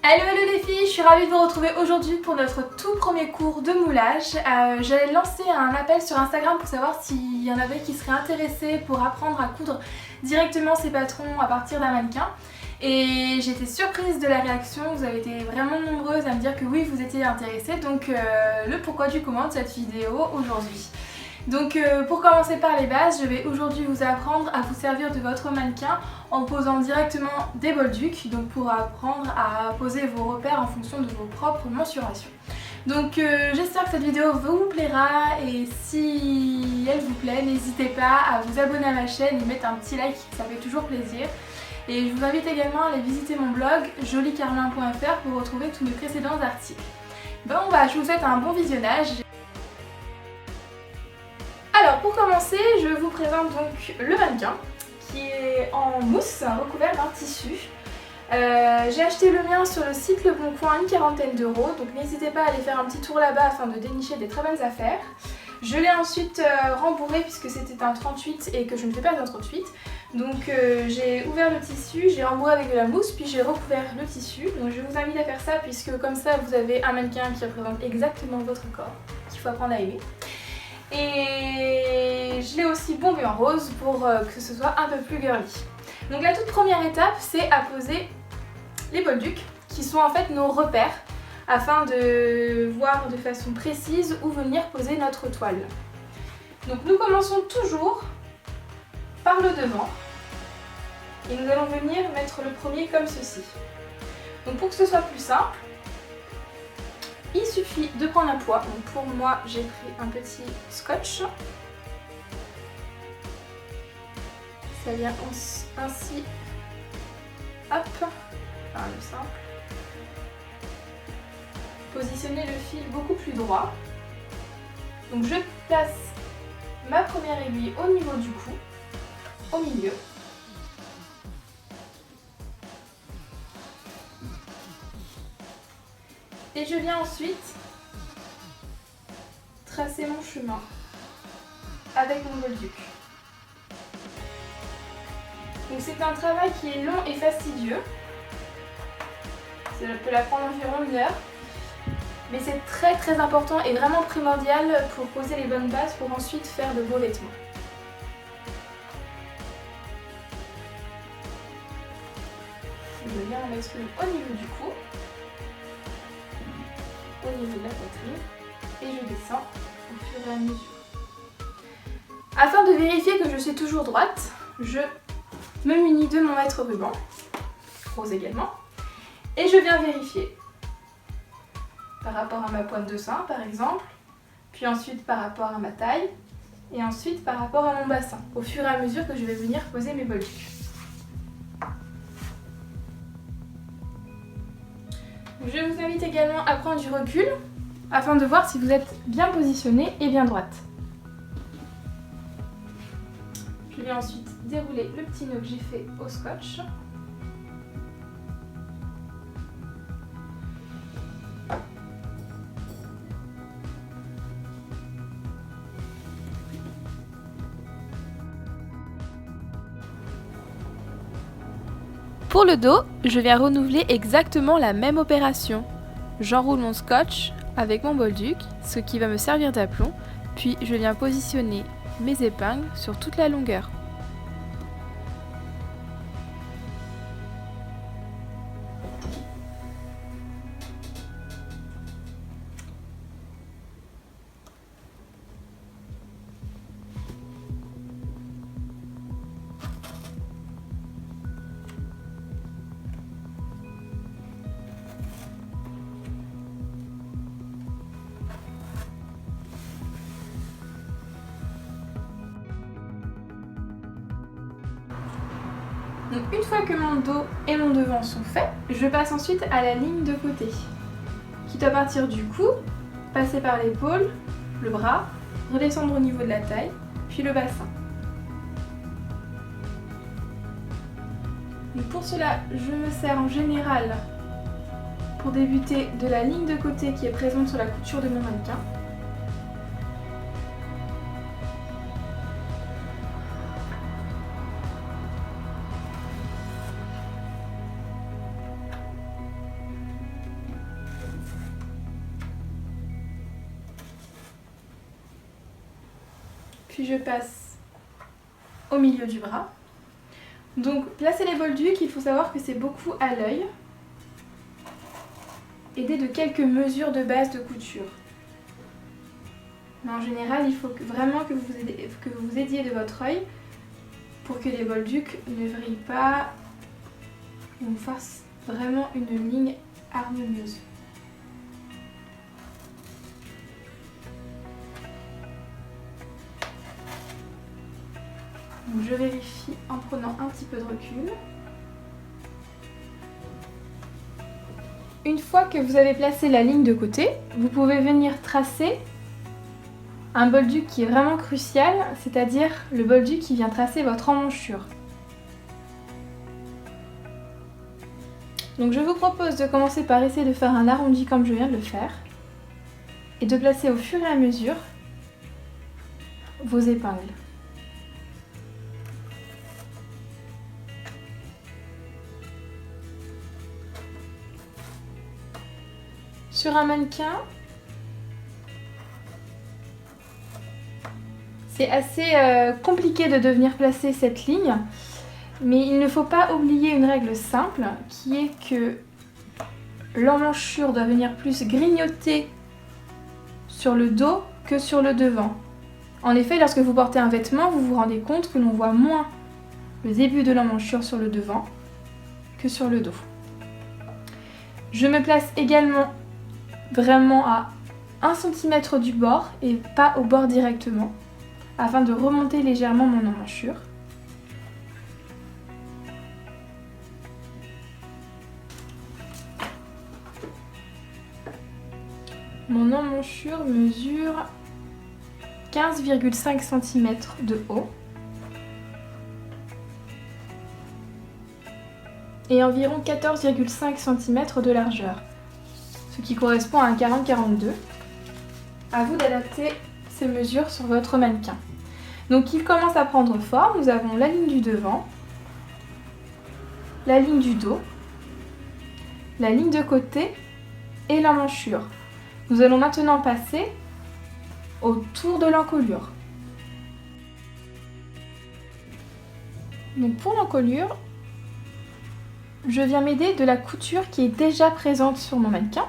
Hello les filles, je suis ravie de vous retrouver aujourd'hui pour notre tout premier cours de moulage. J'allais lancer un appel sur Instagram pour savoir s'il y en avait qui seraient intéressés pour apprendre à coudre directement ses patrons à partir d'un mannequin. Et j'étais surprise de la réaction, vous avez été vraiment nombreuses à me dire que oui, vous étiez intéressées, donc le pourquoi du comment de cette vidéo aujourd'hui. Donc pour commencer par les bases, je vais aujourd'hui vous apprendre à vous servir de votre mannequin en posant directement des bolducs, donc pour apprendre à poser vos repères en fonction de vos propres mensurations. Donc j'espère que cette vidéo vous plaira et si elle vous plaît, n'hésitez pas à vous abonner à ma chaîne et mettre un petit like, ça fait toujours plaisir. Et je vous invite également à aller visiter mon blog jolicarmin.fr pour retrouver tous mes précédents articles. Bon je vous souhaite un bon visionnage. Alors pour commencer, je vous présente donc le mannequin qui est en mousse recouvert d'un tissu. J'ai acheté le mien sur le site Le Bon Coin à une quarantaine d'euros, donc n'hésitez pas à aller faire un petit tour là-bas afin de dénicher des très bonnes affaires. Je l'ai ensuite rembourré puisque c'était un 38 et que je ne fais pas un 38. Donc j'ai ouvert le tissu, j'ai rembourré avec de la mousse, puis j'ai recouvert le tissu. Donc je vous invite à faire ça puisque comme ça vous avez un mannequin qui représente exactement votre corps, qu'il faut apprendre à aimer. Et je l'ai aussi bombé en rose pour que ce soit un peu plus girly. Donc la toute première étape, c'est à poser les bolducs qui sont en fait nos repères afin de voir de façon précise où venir poser notre toile. Donc nous commençons toujours par le devant et nous allons venir mettre le premier comme ceci. Donc pour que ce soit plus simple, il suffit de prendre un poids. Donc pour moi, j'ai pris un petit scotch. Ça vient ainsi, hop, par le simple. Positionner le fil beaucoup plus droit. Donc je place ma première aiguille au niveau du cou, au milieu. Et je viens ensuite tracer mon chemin avec mon bolduc. Donc c'est un travail qui est long et fastidieux. Ça peut la prendre environ 1 heure. Mais c'est très important et vraiment primordial pour poser les bonnes bases pour ensuite faire de beaux vêtements. Je viens mettre au niveau du cou, au niveau de la poitrine et je descends au fur et à mesure. Afin de vérifier que je suis toujours droite, je me munis de mon mètre ruban, rose également, et je viens vérifier par rapport à ma pointe de sein par exemple, puis ensuite par rapport à ma taille et ensuite par rapport à mon bassin, au fur et à mesure que je vais venir poser mes bolducs. Je vous invite également à prendre du recul afin de voir si vous êtes bien positionné et bien droite. Je vais ensuite dérouler le petit nœud que j'ai fait au scotch. Pour le dos, je viens renouveler exactement la même opération. J'enroule mon scotch avec mon bolduc, ce qui va me servir d'aplomb, puis je viens positionner mes épingles sur toute la longueur. Donc une fois que mon dos et mon devant sont faits, je passe ensuite à la ligne de côté, qui doit partir du cou, passer par l'épaule, le bras, redescendre au niveau de la taille, puis le bassin. Donc pour cela, je me sers en général pour débuter de la ligne de côté qui est présente sur la couture de mon mannequin. puis je passe au milieu du bras. Donc placer les bolducs, il faut savoir que c'est beaucoup à l'œil, aidé de quelques mesures de base de couture. Mais en général, il faut vraiment que vous aidiez de votre œil pour que les bolducs ne vrillent pas ou fassent vraiment une ligne harmonieuse. Donc je vérifie en prenant un petit peu de recul. Une fois que vous avez placé la ligne de côté, vous pouvez venir tracer un bolduc qui est vraiment crucial, c'est-à-dire le bolduc qui vient tracer votre emmanchure. Donc je vous propose de commencer par essayer de faire un arrondi comme je viens de le faire et de placer au fur et à mesure vos épingles. Sur un mannequin, c'est assez compliqué de venir placer cette ligne, mais il ne faut pas oublier une règle simple qui est que l'emmanchure doit venir plus grignoter sur le dos que sur le devant. En effet, lorsque vous portez un vêtement, vous vous rendez compte que l'on voit moins le début de l'emmanchure sur le devant que sur le dos. Je me place également vraiment à 1 cm du bord et pas au bord directement, afin de remonter légèrement mon emmanchure. Mon emmanchure mesure 15,5 cm de haut et environ 14,5 cm de largeur, ce qui correspond à un 40-42. À vous d'adapter ces mesures sur votre mannequin. Donc il commence à prendre forme, nous avons la ligne du devant, la ligne du dos, la ligne de côté et l'emmanchure. Nous allons maintenant passer autour de l'encolure. Donc pour l'encolure, je viens m'aider de la couture qui est déjà présente sur mon mannequin.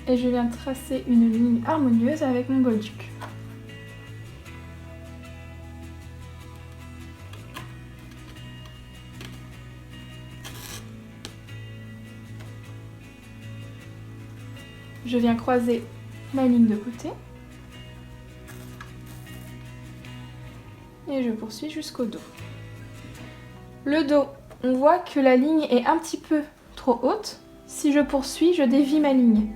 Et je viens tracer une ligne harmonieuse avec mon bolduc. Je viens croiser ma ligne de côté et je poursuis jusqu'au dos. Le dos, on voit que la ligne est un petit peu trop haute. Si je poursuis, je dévie ma ligne.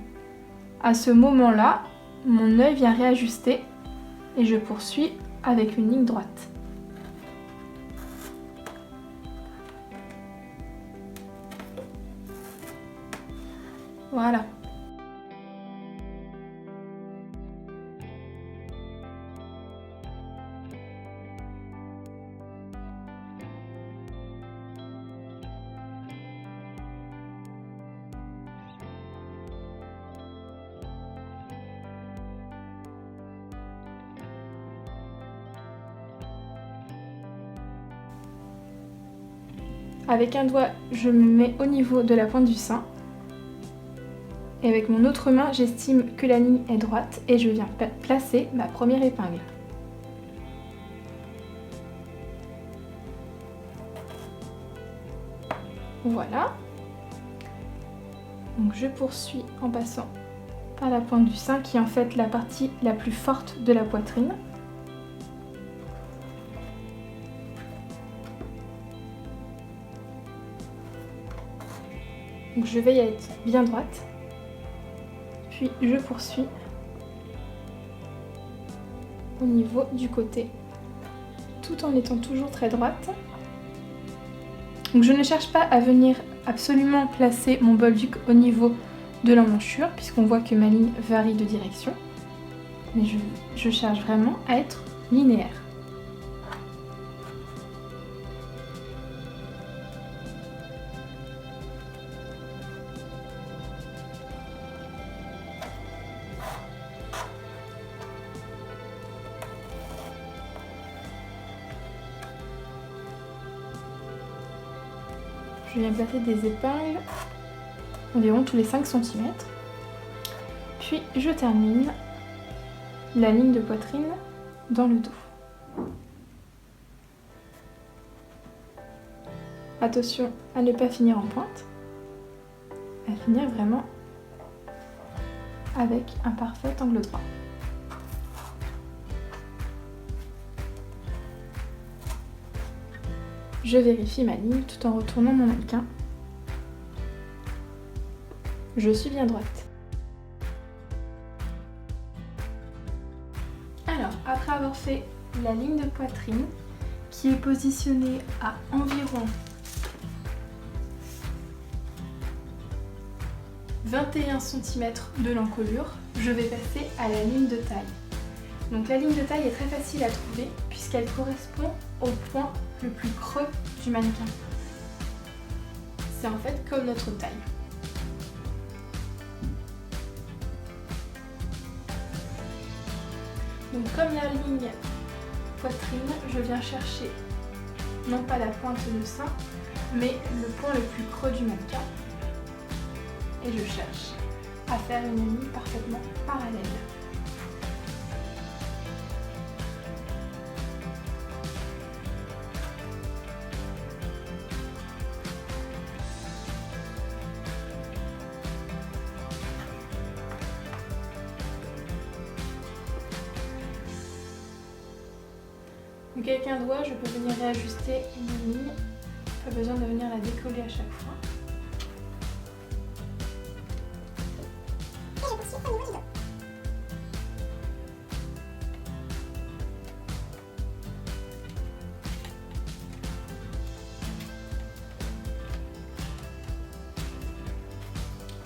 À ce moment-là, mon œil vient réajuster et je poursuis avec une ligne droite. Voilà. Avec un doigt, je me mets au niveau de la pointe du sein. Et avec mon autre main, j'estime que la ligne est droite et je viens placer ma première épingle. Voilà. Donc je poursuis en passant par la pointe du sein qui est en fait la partie la plus forte de la poitrine. Donc je veille à être bien droite, puis je poursuis au niveau du côté, tout en étant toujours très droite. Donc je ne cherche pas à venir absolument placer mon bolduc au niveau de l'emmanchure, puisqu'on voit que ma ligne varie de direction, mais je cherche vraiment à être linéaire. je viens placer des épingles environ tous les 5 cm. Puis je termine la ligne de poitrine dans le dos. Attention à ne pas finir en pointe, à finir vraiment avec un parfait angle droit. Je vérifie ma ligne tout en retournant mon mannequin. Je suis bien droite. Alors, après avoir fait la ligne de poitrine, qui est positionnée à environ 21 cm de l'encolure, je vais passer à la ligne de taille. Donc la ligne de taille est très facile à trouver puisqu'elle correspond au point le plus creux du mannequin. C'est en fait comme notre taille. Donc comme la ligne poitrine, je viens chercher non pas la pointe de sein, mais le point le plus creux du mannequin. Et je cherche à faire une ligne parfaitement parallèle. Donc avec un doigt, je peux venir réajuster une ligne. Pas besoin de venir la décoller à chaque fois.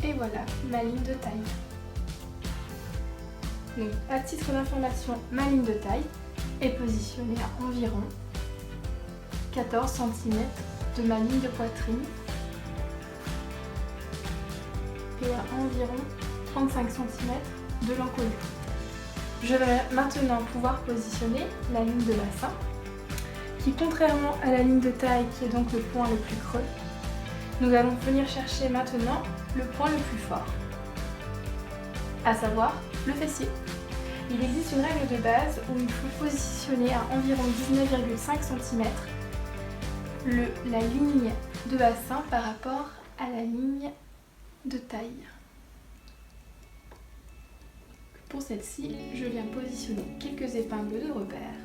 Et voilà ma ligne de taille. Donc à titre d'information, ma ligne de taille est positionnée à environ 14 cm de ma ligne de poitrine et à environ 35 cm de l'encolure. Je vais maintenant pouvoir positionner la ligne de bassin qui, contrairement à la ligne de taille qui est donc le point le plus creux, nous allons venir chercher maintenant le point le plus fort, à savoir le fessier. Il existe une règle de base où il faut positionner à environ 19,5 cm la ligne de bassin par rapport à la ligne de taille. Pour celle-ci, je viens positionner quelques épingles de repère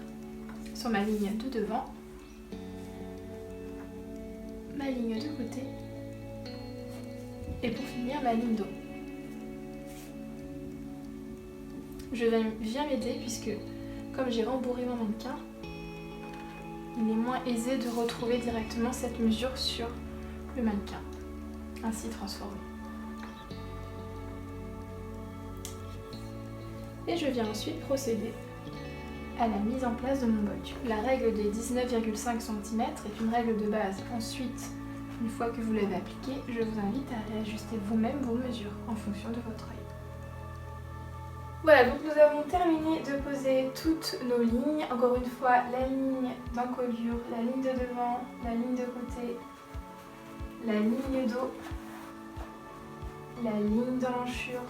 sur ma ligne de devant, ma ligne de côté et pour finir ma ligne d'eau. Je viens m'aider puisque comme j'ai rembourré mon mannequin, il est moins aisé de retrouver directement cette mesure sur le mannequin, ainsi transformé. Et je viens ensuite procéder à la mise en place de mon bolt. La règle des 19,5 cm est une règle de base. Ensuite, une fois que vous l'avez appliquée, je vous invite à réajuster vous-même vos mesures en fonction de votre œil. Voilà, donc nous avons terminé de poser toutes nos lignes. Encore une fois, la ligne d'encolure, la ligne de devant, la ligne de côté, la ligne d'eau, la ligne d'emmanchure,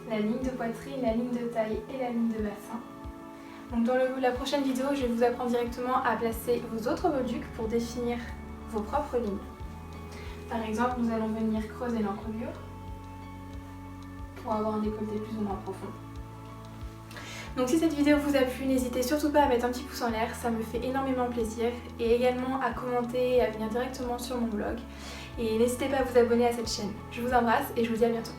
la ligne de poitrine, la ligne de taille et la ligne de bassin. Donc dans la prochaine vidéo, je vais vous apprendre directement à placer vos autres bolducs pour définir vos propres lignes. Par exemple, nous allons venir creuser l'encolure pour avoir un décolleté plus ou moins profond. Donc si cette vidéo vous a plu, n'hésitez surtout pas à mettre un petit pouce en l'air, ça me fait énormément plaisir, et également à commenter et à venir directement sur mon blog. Et n'hésitez pas à vous abonner à cette chaîne. Je vous embrasse et je vous dis à bientôt.